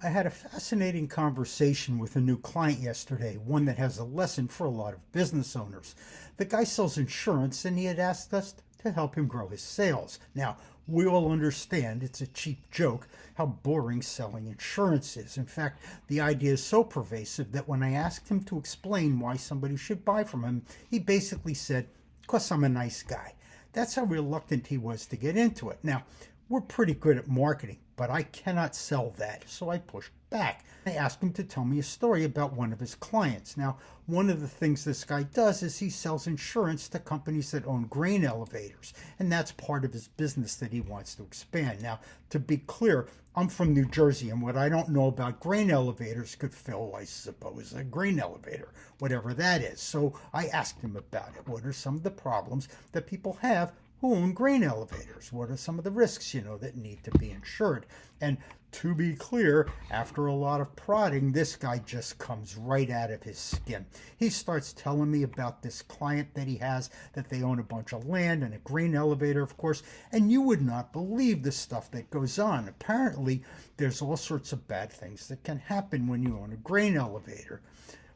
I had a fascinating conversation with a new client yesterday, one that has a lesson for a lot of business owners. The guy sells insurance and he had asked us to help him grow his sales. Now, we all understand it's a cheap joke how boring selling insurance is. In fact, the idea is so pervasive that when I asked him to explain why somebody should buy from him, he basically said, "Because I'm a nice guy." That's how reluctant he was to get into it. Now, we're pretty good at marketing, but I cannot sell that, so I pushed back. I asked him to tell me a story about one of his clients. Now, one of the things this guy does is he sells insurance to companies that own grain elevators, and that's part of his business that he wants to expand. Now, to be clear, I'm from New Jersey, and what I don't know about grain elevators could fill, I suppose, a grain elevator, whatever that is. So I asked him about it. What are some of the problems that people have who own grain elevators? What are some of the risks, that need to be insured? And to be clear, after a lot of prodding, this guy just comes right out of his skin. He starts telling me about this client that he has, that they own a bunch of land and a grain elevator, of course, and you would not believe the stuff that goes on. Apparently, there's all sorts of bad things that can happen when you own a grain elevator.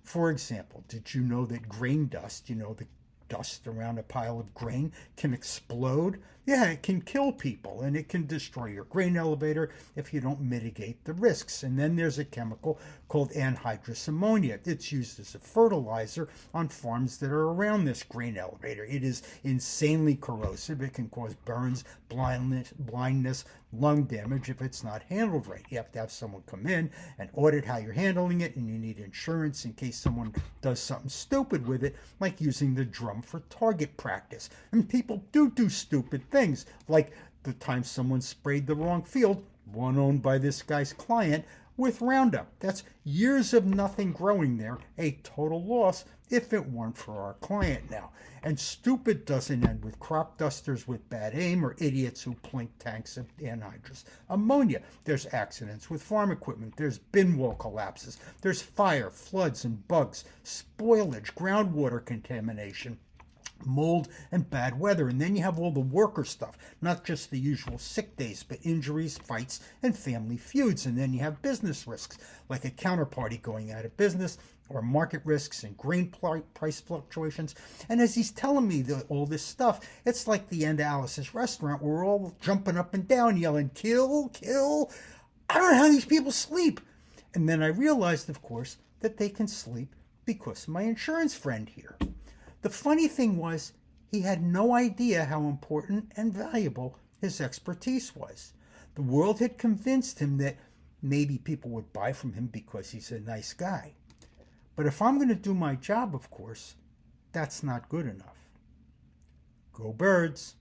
For example, did you know that grain dust, the dust around a pile of grain, can explode? Yeah, it can kill people and it can destroy your grain elevator if you don't mitigate the risks. And then there's a chemical called anhydrous ammonia. It's used as a fertilizer on farms that are around this grain elevator. It is insanely corrosive. It can cause burns, blindness, lung damage if it's not handled right. You have to have someone come in and audit how you're handling it, and you need insurance in case someone does something stupid with it, like using the drum for target practice. And people do stupid things, like the time someone sprayed the wrong field, one owned by this guy's client, with Roundup. That's years of nothing growing there, a total loss if it weren't for our client now. And stupid doesn't end with crop dusters with bad aim or idiots who plink tanks of anhydrous ammonia. There's accidents with farm equipment. There's bin wall collapses. There's fire, floods, and bugs, spoilage, groundwater contamination, mold, and bad weather. And then you have all the worker stuff, not just the usual sick days, but injuries, fights, and family feuds. And then you have business risks, like a counterparty going out of business, or market risks and grain price fluctuations. And as he's telling me all this stuff, it's like the end of Alice's Restaurant, where we're all jumping up and down, yelling, "Kill, kill." I don't know how these people sleep. And then I realized, of course, that they can sleep because of my insurance friend here. The funny thing was, he had no idea how important and valuable his expertise was. The world had convinced him that maybe people would buy from him because he's a nice guy. But if I'm going to do my job, of course, that's not good enough. Go Birds!